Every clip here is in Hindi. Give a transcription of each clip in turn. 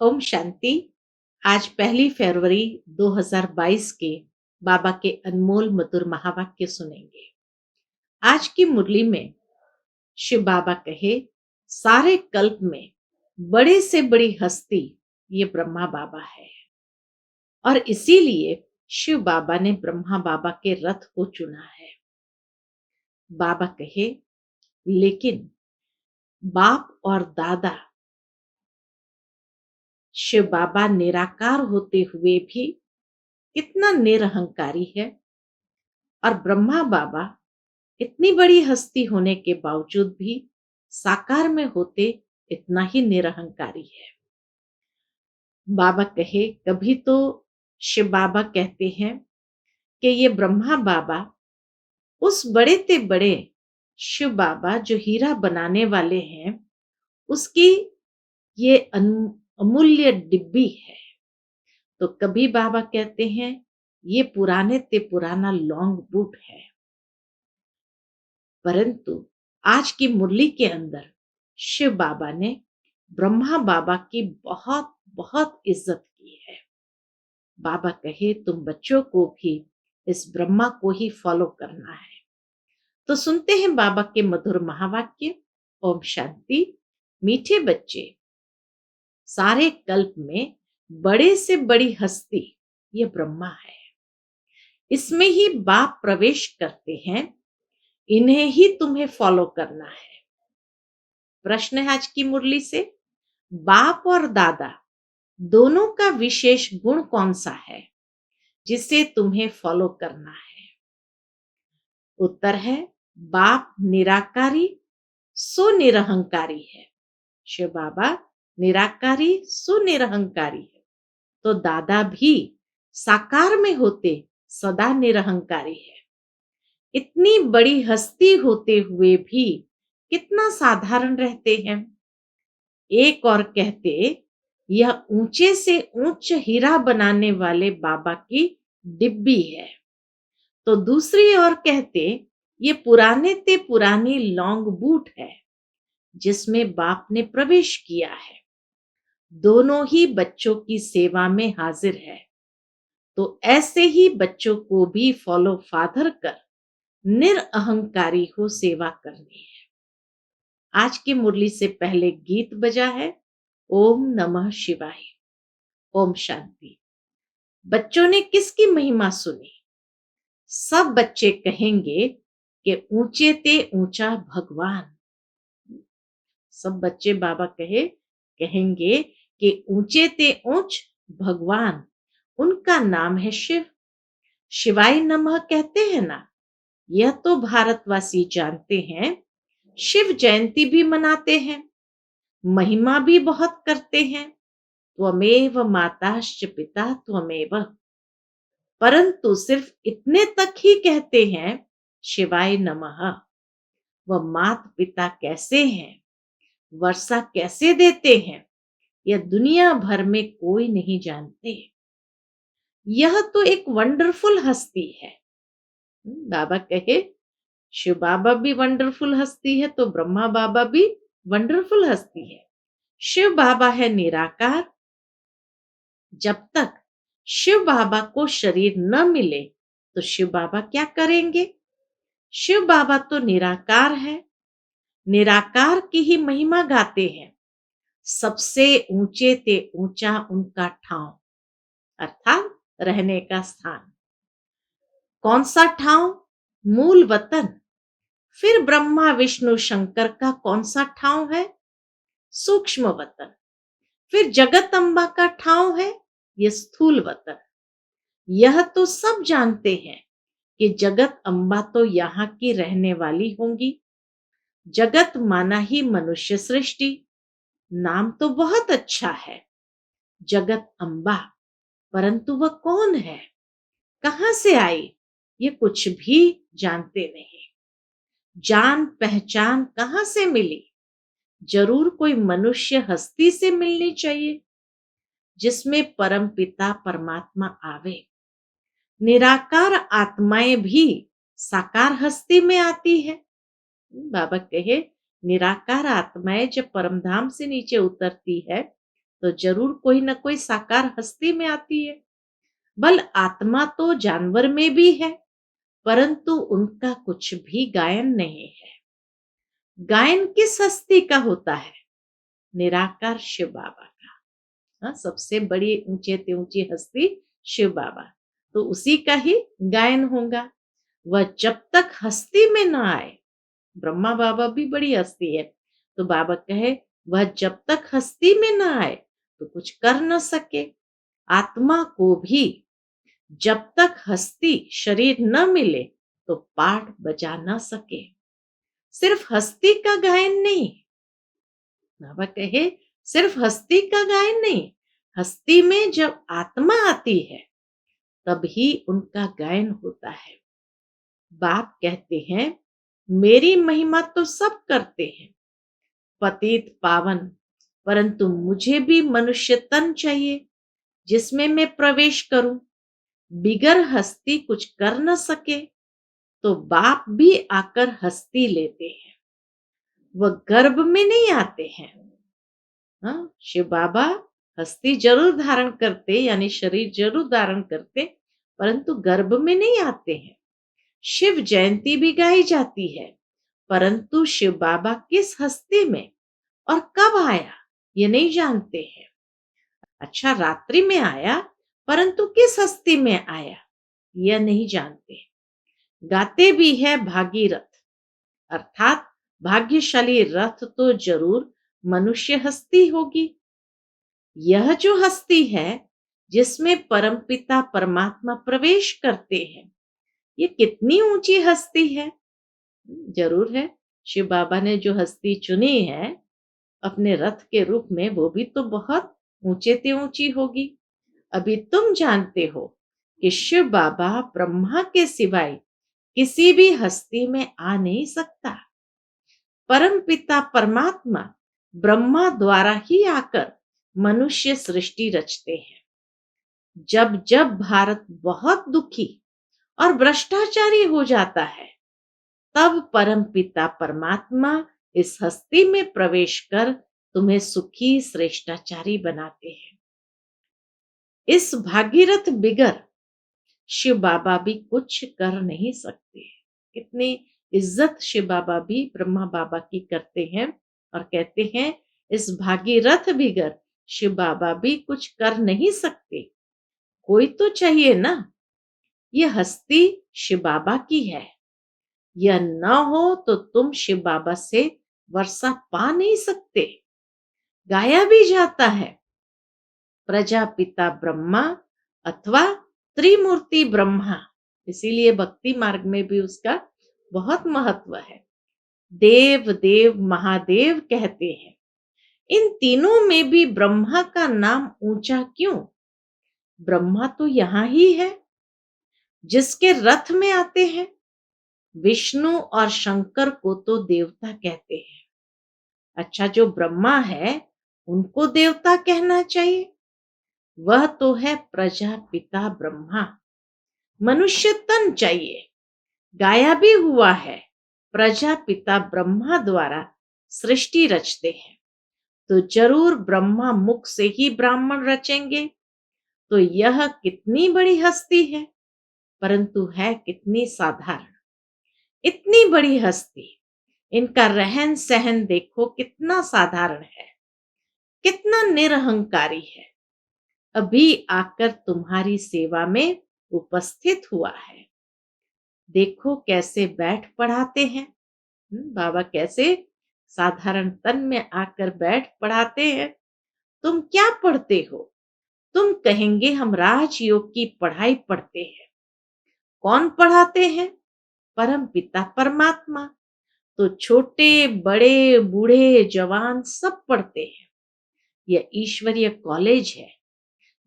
ओम शांति। आज 1 फरवरी 2022 के बाबा के अनमोल मधुर महावाक्य सुनेंगे। आज की मुरली में शिव बाबा कहे, सारे कल्प में बड़े से बड़ी हस्ती ये ब्रह्मा बाबा है और इसीलिए शिव बाबा ने ब्रह्मा बाबा के रथ को चुना है। बाबा कहे, लेकिन बाप और दादा शिव बाबा निराकार होते हुए भी कितना निरहंकारी है और ब्रह्मा बाबा इतनी बड़ी हस्ती होने के बावजूद भी साकार में होते इतना ही निरहंकारी है। बाबा कहे, कभी तो शिव बाबा कहते हैं कि ये ब्रह्मा बाबा उस बड़े ते बड़े शिव बाबा जो हीरा बनाने वाले हैं उसकी ये अमूल्य डिब्बी है। तो कभी बाबा कहते हैं ये पुराने ते पुराना लॉन्ग बूट है। परंतु आज की मुरली के अंदर शिव बाबा ने ब्रह्मा बाबा की बहुत बहुत इज्जत की है। बाबा कहे, तुम बच्चों को भी इस ब्रह्मा को ही फॉलो करना है। तो सुनते हैं बाबा के मधुर महावाक्य। ओम शांति। मीठे बच्चे, सारे कल्प में बड़े से बड़ी हस्ती ये ब्रह्मा है। इसमें ही बाप प्रवेश करते हैं, इन्हें ही तुम्हें फॉलो करना है। प्रश्न है आज की मुरली से, बाप और दादा दोनों का विशेष गुण कौन सा है जिसे तुम्हें फॉलो करना है? उत्तर है, बाप निराकारी सुनिरहंकारी है। शिव बाबा निराकारी सुनिरहंकारी है, तो दादा भी साकार में होते सदा निरहंकारी है। इतनी बड़ी हस्ती होते हुए भी कितना साधारण रहते हैं। एक और कहते, यह ऊंचे से ऊंच हीरा बनाने वाले बाबा की डिब्बी है। तो दूसरी ओर कहते, ये पुराने ते पुरानी लॉन्ग बूट है जिसमें बाप ने प्रवेश किया है। दोनों ही बच्चों की सेवा में हाजिर है। तो ऐसे ही बच्चों को भी फॉलो फादर कर निरअहंकारी हो सेवा करनी है। आज की मुरली से पहले गीत बजा है, ओम नमः शिवाय। ओम शांति। बच्चों ने किसकी महिमा सुनी? सब बच्चे कहेंगे कि ऊंचे ते ऊंचा भगवान। सब बच्चे बाबा कहेंगे कि ऊंचे ते ऊंच भगवान, उनका नाम है शिव। शिवाय नमः कहते हैं ना, यह तो भारतवासी जानते हैं। शिव जयंती भी मनाते हैं, महिमा भी बहुत करते हैं। त्वमेव माताश्च पिता त्वमेव, परंतु सिर्फ इतने तक ही कहते हैं शिवाय नमः। वह माता पिता कैसे हैं, वर्षा कैसे देते हैं, यह दुनिया भर में कोई नहीं जानते। यह तो एक वंडरफुल हस्ती है। बाबा कहे, शिव बाबा भी वंडरफुल हस्ती है, तो ब्रह्मा बाबा भी वंडरफुल हस्ती है। शिव बाबा है निराकार। जब तक शिव बाबा को शरीर न मिले तो शिव बाबा क्या करेंगे? शिव बाबा तो निराकार है, निराकार की ही महिमा गाते हैं। सबसे ऊंचे ते ऊंचा उनका ठाव, अर्थात रहने का स्थान। कौन सा ठाव? मूल वतन। फिर ब्रह्मा विष्णु शंकर का कौन सा ठाव है? सूक्ष्म वतन। फिर जगत अम्बा का ठाव है ये स्थूल वतन। यह तो सब जानते हैं कि जगत अम्बा तो यहाँ की रहने वाली होंगी। जगत माना ही मनुष्य सृष्टि। नाम तो बहुत अच्छा है, जगत अम्बा, परंतु वह कौन है, कहां से आई, ये कुछ भी जानते नहीं। जान पहचान कहां से मिली? जरूर कोई मनुष्य हस्ती से मिलनी चाहिए जिसमें परम पिता परमात्मा आवे। निराकार आत्माएं भी साकार हस्ती में आती है। बाबा कहे, निराकार आत्माएं जब परमधाम से नीचे उतरती है तो जरूर कोई न कोई साकार हस्ती में आती है। बल आत्मा तो जानवर में भी है, परंतु उनका कुछ भी गायन नहीं है। गायन किस हस्ती का होता है? निराकार शिव बाबा का। हाँ, सबसे बड़ी ऊंचे से ऊंची हस्ती शिव बाबा, तो उसी का ही गायन होगा। वह जब तक हस्ती में ना आए, ब्रह्मा बाबा भी बड़ी हस्ती है, तो बाबा कहे वह जब तक हस्ती में ना आए तो कुछ कर न सके। आत्मा को भी जब तक हस्ती शरीर न मिले तो पाठ बजा न सके। सिर्फ हस्ती का गायन नहीं, बाबा कहे सिर्फ हस्ती का गायन नहीं, हस्ती में जब आत्मा आती है तभी उनका गायन होता है। बाप कहते हैं मेरी महिमा तो सब करते हैं, पतित पावन, परंतु मुझे भी मनुष्य तन चाहिए जिसमें मैं प्रवेश करूं। बिगर हस्ती कुछ कर न सके तो बाप भी आकर हस्ती लेते हैं, वह गर्भ में नहीं आते हैं। हाँ, शिव बाबा हस्ती जरूर धारण करते, यानी शरीर जरूर धारण करते, परंतु गर्भ में नहीं आते हैं। शिव जयंती भी गाई जाती है, परंतु शिव बाबा किस हस्ती में और कब आया ये नहीं जानते हैं। अच्छा, रात्रि में आया, परंतु किस हस्ती में आया यह नहीं जानते। गाते भी है भागीरथ, अर्थात भाग्यशाली रथ तो जरूर मनुष्य हस्ती होगी। यह जो हस्ती है जिसमें परमपिता परमात्मा प्रवेश करते हैं, ये कितनी ऊंची हस्ती है। जरूर है, शिव बाबा ने जो हस्ती चुनी है अपने रथ के रूप में, वो भी तो बहुत ऊंचे से ऊंची होगी। अभी तुम जानते हो कि शिव बाबा ब्रह्मा के सिवाय किसी भी हस्ती में आ नहीं सकता। परम पिता परमात्मा ब्रह्मा द्वारा ही आकर मनुष्य सृष्टि रचते हैं। जब जब भारत बहुत दुखी और भ्रष्टाचारी हो जाता है, तब परम पिता परमात्मा इस हस्ती में प्रवेश कर तुम्हें सुखी श्रेष्ठाचारी बनाते हैं। इस भागीरथ बिगर शिव बाबा भी कुछ कर नहीं सकते। कितनी इज्जत शिव बाबा भी ब्रह्मा बाबा की करते हैं और कहते हैं इस भागीरथ बिगर शिव बाबा भी कुछ कर नहीं सकते। कोई तो चाहिए ना। ये हस्ती शिव बाबा की है, यह न हो तो तुम शिव बाबा से वर्षा पा नहीं सकते। गाया भी जाता है प्रजापिता ब्रह्मा अथवा त्रिमूर्ति ब्रह्मा, इसीलिए भक्ति मार्ग में भी उसका बहुत महत्व है। देव देव महादेव कहते हैं। इन तीनों में भी ब्रह्मा का नाम ऊंचा क्यों? ब्रह्मा तो यहां ही है जिसके रथ में आते हैं। विष्णु और शंकर को तो देवता कहते हैं। अच्छा, जो ब्रह्मा है उनको देवता कहना चाहिए। वह तो है प्रजापिता ब्रह्मा। मनुष्य तन चाहिए। गाया भी हुआ है प्रजापिता ब्रह्मा द्वारा सृष्टि रचते हैं, तो जरूर ब्रह्मा मुख से ही ब्राह्मण रचेंगे। तो यह कितनी बड़ी हस्ती है, परंतु है कितनी साधारण। इतनी बड़ी हस्ती, इनका रहन सहन देखो कितना साधारण है, कितना निरहंकारी है। अभी आकर तुम्हारी सेवा में उपस्थित हुआ है। देखो कैसे बैठ पढ़ाते हैं। बाबा कैसे साधारण तन में आकर बैठ पढ़ाते हैं। तुम क्या पढ़ते हो? तुम कहेंगे हम राजयोग की पढ़ाई पढ़ते हैं। कौन पढ़ाते हैं? परम पिता परमात्मा। तो छोटे बड़े बूढ़े जवान सब पढ़ते हैं। यह ईश्वरीय कॉलेज है,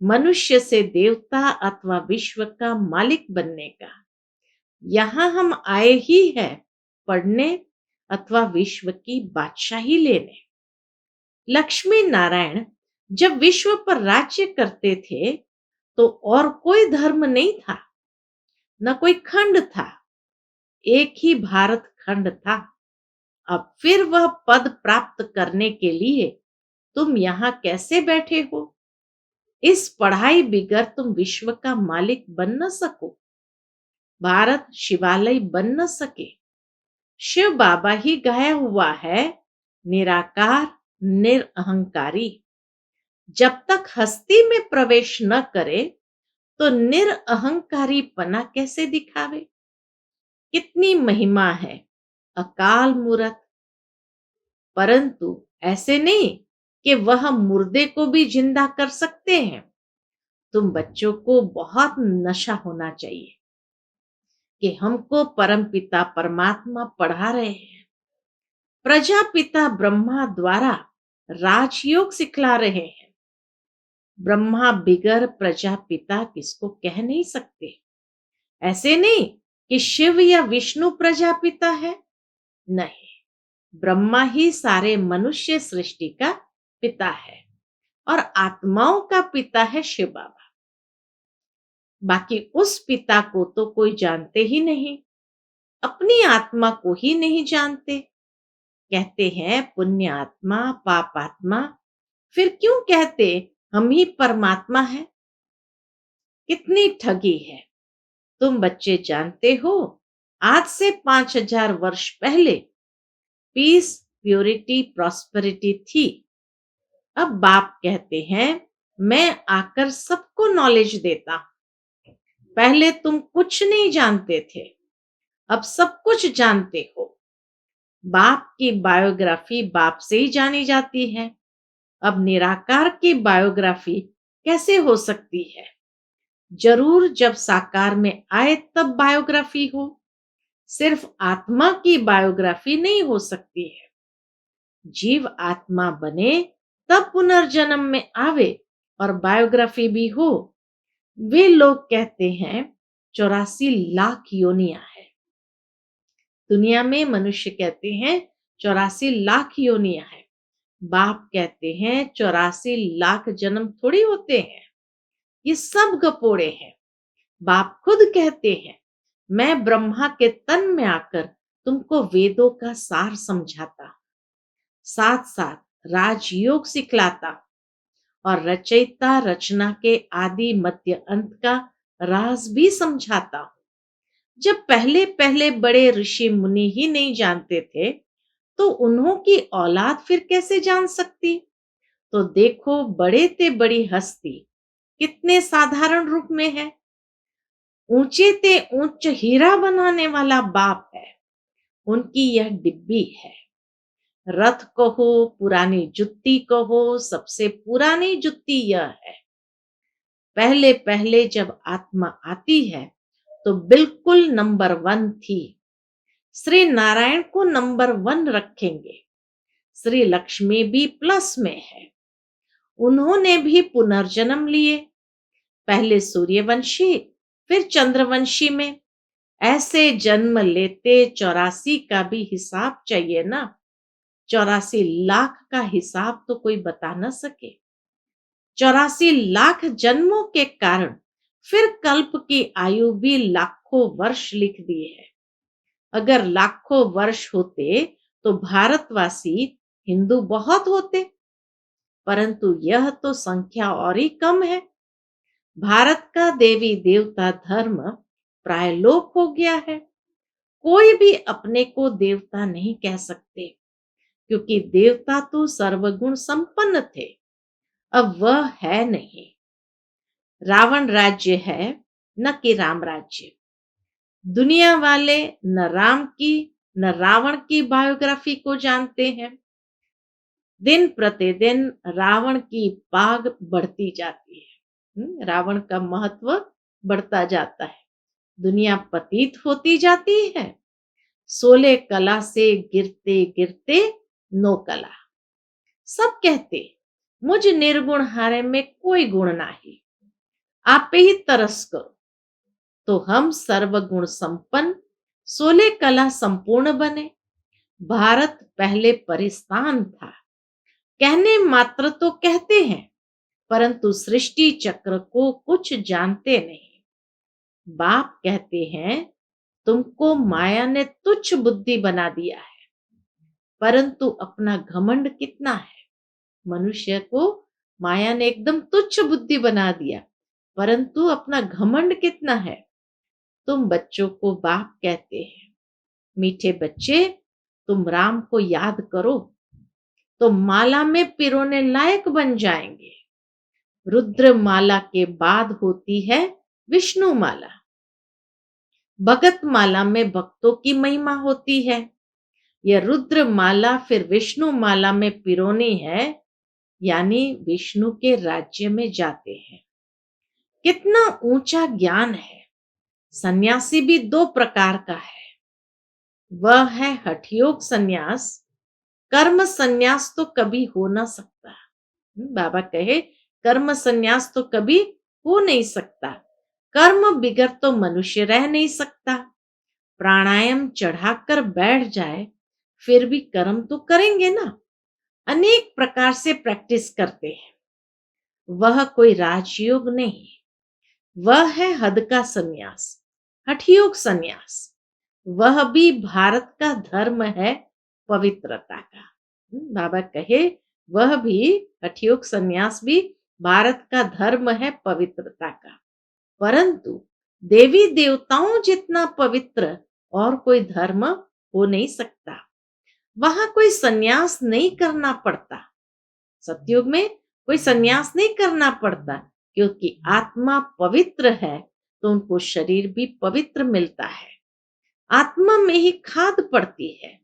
मनुष्य से देवता अथवा विश्व का मालिक बनने का। यहां हम आए ही हैं पढ़ने अथवा विश्व की बादशाही लेने। लक्ष्मी नारायण जब विश्व पर राज्य करते थे तो और कोई धर्म नहीं था, न कोई खंड था, एक ही भारत खंड था। अब फिर वह पद प्राप्त करने के लिए तुम यहाँ कैसे बैठे हो? इस पढ़ाई बिगर तुम विश्व का मालिक बन न सको, भारत शिवालय बन न सके। शिव बाबा ही गाया हुआ है, निराकार निरअहंकारी। जब तक हस्ती में प्रवेश न करे तो निरअहंकारी पना कैसे दिखावे? कितनी महिमा है अकाल मूरत। परंतु ऐसे नहीं कि वह मुर्दे को भी जिंदा कर सकते हैं। तुम बच्चों को बहुत नशा होना चाहिए कि हमको परमपिता परमात्मा पढ़ा रहे हैं, प्रजापिता ब्रह्मा द्वारा राजयोग सिखला रहे हैं। ब्रह्मा बिगर प्रजापिता किसको कह नहीं सकते। ऐसे नहीं कि शिव या विष्णु प्रजापिता है, नहीं, ब्रह्मा ही सारे मनुष्य सृष्टि का पिता है और आत्माओं का पिता है शिव बाबा। बाकी उस पिता को तो कोई जानते ही नहीं, अपनी आत्मा को ही नहीं जानते। कहते हैं पुण्य आत्मा पाप आत्मा, फिर क्यों कहते हम ही परमात्मा है? कितनी ठगी है। तुम बच्चे जानते हो, आज से 5000 वर्ष पहले पीस प्योरिटी प्रॉस्पेरिटी थी। अब बाप कहते हैं मैं आकर सबको नॉलेज देता हूं। पहले तुम कुछ नहीं जानते थे, अब सब कुछ जानते हो। बाप की बायोग्राफी बाप से ही जानी जाती है, अब निराकार की बायोग्राफी कैसे हो सकती है? जरूर जब साकार में आए तब बायोग्राफी हो, सिर्फ आत्मा की बायोग्राफी नहीं हो सकती है। जीव आत्मा बने तब पुनर्जन्म में आवे और बायोग्राफी भी हो। वे लोग कहते हैं 84 लाख योनियां है दुनिया में। मनुष्य कहते हैं 84 लाख योनियां है। बाप कहते हैं 84 लाख जन्म थोड़ी होते हैं, ये सब गपोड़े हैं। बाप खुद कहते हैं मैं ब्रह्मा के तन में आकर तुमको वेदों का सार समझाता, साथ साथ राजयोग सिखलाता और रचयिता रचना के आदि मध्य अंत का राज भी समझाता हूं। जब पहले पहले बड़े ऋषि मुनि ही नहीं जानते थे तो उन्हों की औलाद फिर कैसे जान सकती? तो देखो बड़े ते बड़ी हस्ती कितने साधारण रूप में है। ऊंचे ते ऊंच हीरा बनाने वाला बाप है, उनकी यह डिब्बी है। रथ कहो पुरानी जुत्ती कहो, सबसे पुरानी जुत्ती यह है। पहले पहले जब आत्मा आती है तो बिल्कुल नंबर 1 थी। श्री नारायण को नंबर 1 रखेंगे। श्री लक्ष्मी भी प्लस में है, उन्होंने भी पुनर्जन्म लिए, पहले सूर्यवंशी फिर चंद्रवंशी में। ऐसे जन्म लेते 84 का भी हिसाब चाहिए ना। 84 लाख का हिसाब तो कोई बता न सके। 84 लाख जन्मों के कारण फिर कल्प की आयु भी लाखों वर्ष लिख दी है। अगर लाखों वर्ष होते तो भारतवासी हिंदू बहुत होते, परंतु यह तो संख्या और ही कम है। भारत का देवी देवता धर्म प्राय लोप हो गया है। कोई भी अपने को देवता नहीं कह सकते, क्योंकि देवता तो सर्वगुण संपन्न थे, अब वह है नहीं। रावण राज्य है न कि राम राज्य। दुनिया वाले न राम की न रावण की बायोग्राफी को जानते हैं। दिन प्रतिदिन रावण की पाग बढ़ती जाती है, रावण का महत्व बढ़ता जाता है, दुनिया पतित होती जाती है। 16 कला से गिरते गिरते 9 कला। सब कहते मुझ निर्गुण हारे में कोई गुण नहीं, आप पे ही तरस करो। तो हम सर्वगुण संपन्न 16 कला संपूर्ण बने। भारत पहले परिस्तान था, कहने मात्र तो कहते हैं, परंतु सृष्टि चक्र को कुछ जानते नहीं। बाप कहते हैं तुमको माया ने तुच्छ बुद्धि बना दिया है, परंतु अपना घमंड कितना है। मनुष्य को माया ने एकदम तुच्छ बुद्धि बना दिया, परंतु अपना घमंड कितना है। तुम बच्चों को बाप कहते हैं। मीठे बच्चे, तुम राम को याद करो तो माला में पिरोने लायक बन जाएंगे। रुद्र माला के बाद होती है विष्णु माला। भगत माला में भक्तों की महिमा होती है। यह रुद्र माला फिर विष्णु माला में पिरोनी है, यानी विष्णु के राज्य में जाते हैं। कितना ऊंचा ज्ञान है। सन्यासी भी दो प्रकार का है। वह है हठयोग सन्यास। कर्म सन्यास तो कभी हो ना सकता। बाबा कहे कर्म सन्यास तो कभी हो नहीं सकता। कर्म बिगर तो मनुष्य रह नहीं सकता। प्राणायाम चढ़ाकर बैठ जाए फिर भी कर्म तो करेंगे ना। अनेक प्रकार से प्रैक्टिस करते हैं। वह कोई राजयोग नहीं, वह है हद का सन्यास, हठयोग सन्यास। वह भी भारत का धर्म है पवित्रता का। बाबा कहे वह भी हठयोग सन्यास भी भारत का धर्म है पवित्रता का। परंतु देवी देवताओं जितना पवित्र और कोई धर्म हो नहीं सकता। वहां कोई सन्यास नहीं करना पड़ता। सतयुग में कोई सन्यास नहीं करना पड़ता, क्योंकि आत्मा पवित्र है तो उनको शरीर भी पवित्र मिलता है। आत्मा में ही खाद पड़ती है।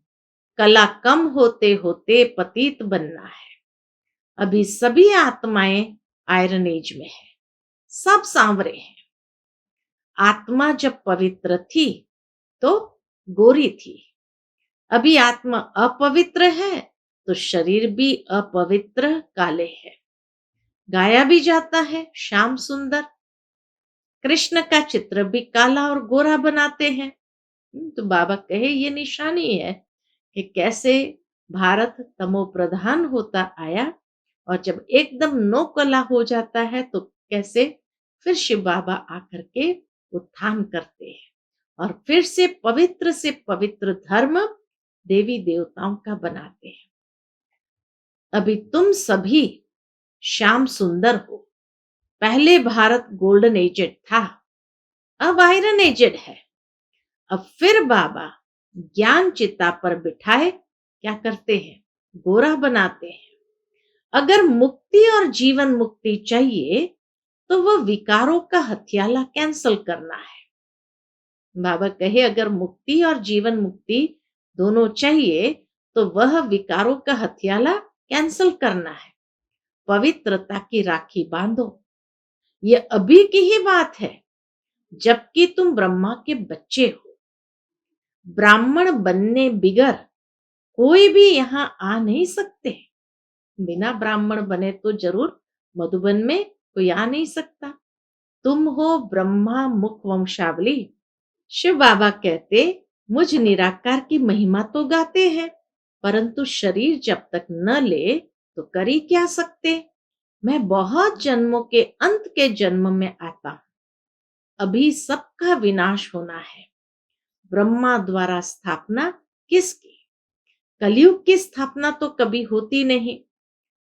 कला कम होते होते पतित बनना है। अभी सभी आत्माएं आयरन एज में है, सब सांवरे हैं। आत्मा जब पवित्र थी तो गोरी थी। अभी आत्मा अपवित्र है तो शरीर भी अपवित्र काले है। गाया भी जाता है श्याम सुंदर। कृष्ण का चित्र भी काला और गोरा बनाते हैं। तो बाबा कहे ये निशानी है कि कैसे भारत तमो प्रधान होता आया और जब एकदम नो कला हो जाता है तो कैसे फिर शिव बाबा आकर के उत्थान करते हैं और फिर से पवित्र धर्म देवी देवताओं का बनाते हैं। अभी तुम सभी श्याम सुंदर हो। पहले भारत गोल्डन एजेड था, अब आयरन एजेड है। अब फिर बाबा ज्ञान चिता पर बिठाए क्या करते हैं, गोरा बनाते हैं। अगर मुक्ति और जीवन मुक्ति चाहिए तो वह विकारों का हथियाला कैंसल करना है। बाबा कहे अगर मुक्ति और जीवन मुक्ति दोनों चाहिए तो वह विकारों का हथियाला कैंसल करना है। पवित्रता की राखी बांधो। यह अभी की ही बात है, जबकि तुम ब्रह्मा के बच्चे हो। ब्राह्मण बनने बिगर कोई भी यहां आ नहीं सकते। बिना ब्राह्मण बने तो जरूर मधुबन में कोई आ नहीं सकता। तुम हो ब्रह्मा मुख वंशावली। शिव बाबा कहते मुझ निराकार की महिमा तो गाते हैं, परंतु शरीर जब तक न ले तो कर ही क्या सकते। मैं बहुत जन्मों के अंत के जन्म में आता हूं। अभी सबका विनाश होना है। ब्रह्मा द्वारा स्थापना किसकी? कलयुग की स्थापना तो कभी होती नहीं।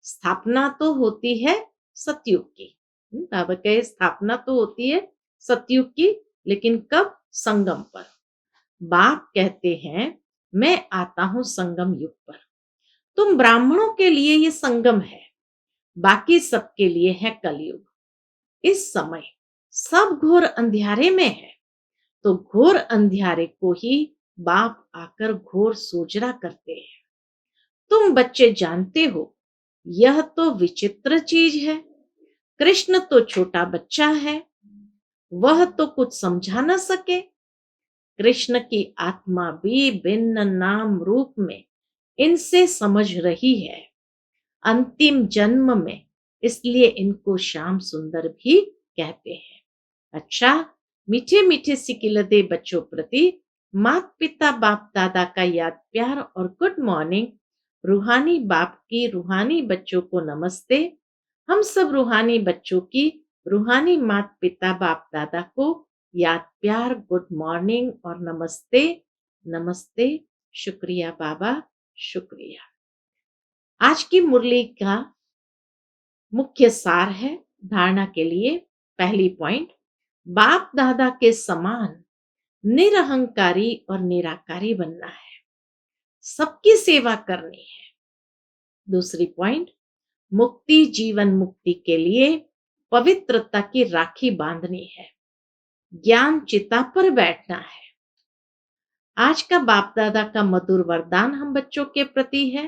स्थापना तो होती है सतयुग की। बाबा कहे स्थापना तो होती है सतयुग की, लेकिन कब? संगम पर। बाप कहते हैं मैं आता हूं संगम युग पर। तुम ब्राह्मणों के लिए ये संगम है, बाकी सबके लिए है कलयुग। इस समय सब घोर अंधियारे में है, तो घोर अंधियारे को ही बाप आकर घोर सोजरा करते हैं। तुम बच्चे जानते हो यह तो विचित्र चीज है। कृष्ण तो छोटा बच्चा है, वह तो कुछ समझा न सके। कृष्ण की आत्मा भी भिन्न नाम रूप में इनसे समझ रही है अंतिम जन्म में, इसलिए इनको श्याम सुंदर भी कहते हैं। अच्छा, मीठे मीठे सिकिलदे बच्चों प्रति माता पिता बाप दादा का याद प्यार और गुड मॉर्निंग। रूहानी बाप की रूहानी बच्चों को नमस्ते। हम सब रूहानी बच्चों की रूहानी माता पिता बाप दादा को याद प्यार गुड मॉर्निंग और नमस्ते। नमस्ते। शुक्रिया बाबा, शुक्रिया। आज की मुरली का मुख्य सार है धारणा के लिए। पहली पॉइंट, बाप दादा के समान निरहंकारी और निराकारी बनना है, सबकी सेवा करनी है। दूसरी पॉइंट, मुक्ति जीवन मुक्ति के लिए पवित्रता की राखी बांधनी है, ज्ञान चिता पर बैठना है। आज का बाप दादा का मधुर वरदान हम बच्चों के प्रति है,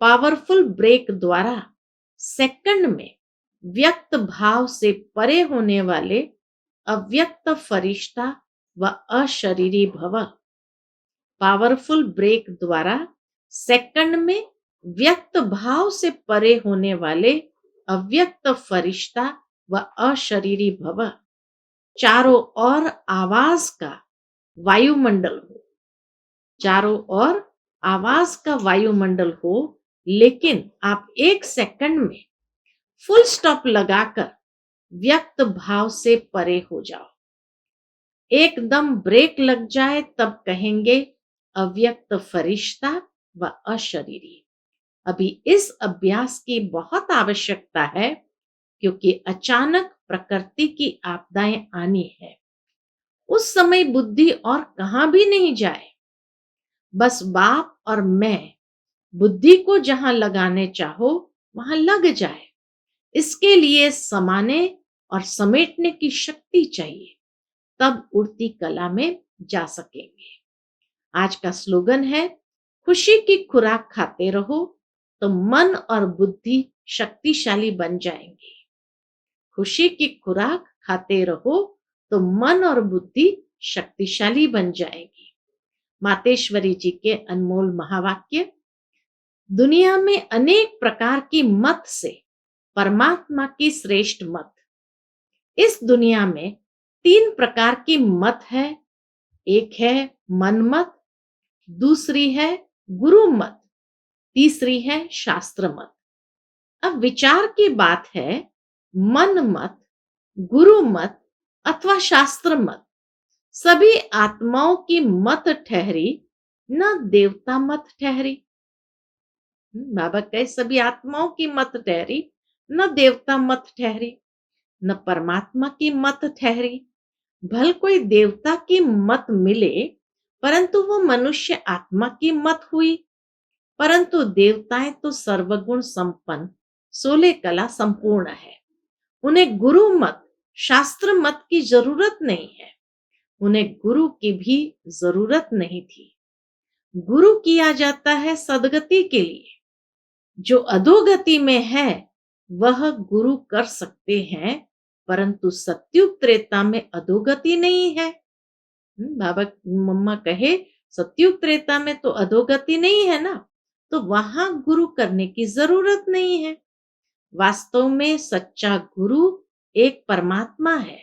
पावरफुल ब्रेक द्वारा सेकंड में व्यक्त भाव से परे होने वाले अव्यक्त फरिश्ता व अशरीरी भव। पावरफुल ब्रेक द्वारा सेकंड में व्यक्त भाव से परे होने वाले अव्यक्त फरिश्ता व अशरीरी भव। चारों ओर आवाज का वायुमंडल हो, चारों ओर आवाज का वायुमंडल हो, लेकिन आप एक सेकंड में फुल स्टॉप लगाकर व्यक्त भाव से परे हो जाओ। एकदम ब्रेक लग जाए तब कहेंगे अव्यक्त फरिश्ता व अशरीरी। अभी इस अभ्यास की बहुत आवश्यकता है, क्योंकि अचानक प्रकृति की आपदाएं आनी है। उस समय बुद्धि और कहां भी नहीं जाए, बस बाप और मैं बुद्धि को जहां लगाने चाहो वहां लग जाए। इसके लिए समाने और समेटने की शक्ति चाहिए, तब उड़ती कला में जा सकेंगे। आज का स्लोगन है, खुशी की खुराक खाते रहो तो मन और बुद्धि शक्तिशाली बन जाएंगे। खुशी की खुराक खाते रहो तो मन और बुद्धि शक्तिशाली बन जाएगी। मातेश्वरी जी के अनमोल महावाक्य। दुनिया में अनेक प्रकार की मत से परमात्मा की श्रेष्ठ मत। इस दुनिया में 3 प्रकार की मत है। एक है मन मत, दूसरी है गुरु मत, तीसरी है शास्त्र मत। अब विचार की बात है, मन मत, गुरु मत अथवा शास्त्र मत सभी आत्माओं की मत ठहरी, न देवता मत ठहरी। बाबा कहे सभी आत्माओं की मत ठहरी, न देवता मत ठहरी, न परमात्मा की मत ठहरी। भल कोई देवता की मत मिले, परंतु वो मनुष्य आत्मा की मत हुई। परंतु देवताएं तो सर्वगुण संपन्न 16 कला संपूर्ण है। उन्हें गुरु मत, शास्त्र मत की जरूरत नहीं है। उन्हें गुरु की भी जरूरत नहीं थी। गुरु किया जाता है सदगति के लिए। जो अधोगति में है वह गुरु कर सकते हैं, परंतु सत्युग त्रेता में अधोगति नहीं है। बाबा मम्मा कहे सत्युग त्रेता में तो अधोगति नहीं है ना, तो वहां गुरु करने की जरूरत नहीं है। वास्तव में सच्चा गुरु एक परमात्मा है,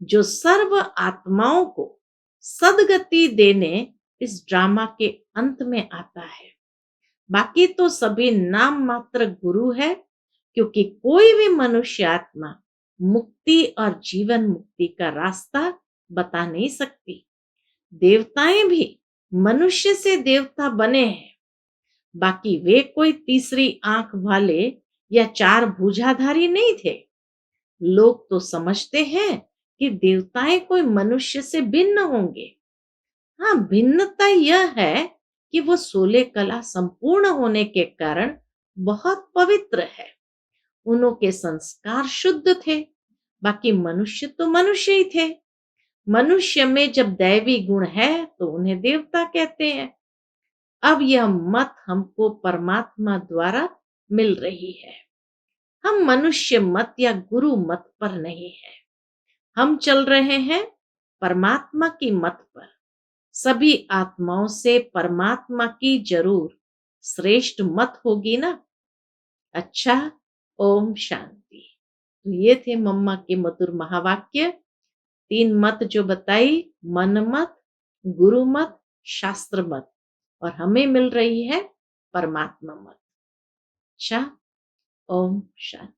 जो सर्व आत्माओं को सदगति देने इस ड्रामा के अंत में आता है। बाकी तो सभी नाम मात्र गुरु है, क्योंकि कोई भी मनुष्य आत्मा मुक्ति और जीवन मुक्ति का रास्ता बता नहीं सकती। देवताएं भी मनुष्य से देवता बने हैं, बाकी वे कोई तीसरी आंख वाले या 4 भुजाधारी नहीं थे। लोग तो समझते हैं कि देवताएं कोई मनुष्य से भिन्न होंगे। हाँ, भिन्नता यह है कि वो 16 कला संपूर्ण होने के कारण बहुत पवित्र है। उनके संस्कार शुद्ध थे, बाकी मनुष्य तो मनुष्य ही थे। मनुष्य में जब दैवी गुण है तो उन्हें देवता कहते हैं। अब यह मत हमको परमात्मा द्वारा मिल रही है। हम मनुष्य मत या गुरु मत पर नहीं है, हम चल रहे हैं परमात्मा की मत पर। सभी आत्माओं से परमात्मा की जरूर श्रेष्ठ मत होगी ना। अच्छा, ओम शांति। तो ये थे मम्मा के मधुर महावाक्य। 3 मत जो बताई, मन मत, गुरु मत, शास्त्र मत, और हमें मिल रही है परमात्मा मत। अच्छा, ओम शांति।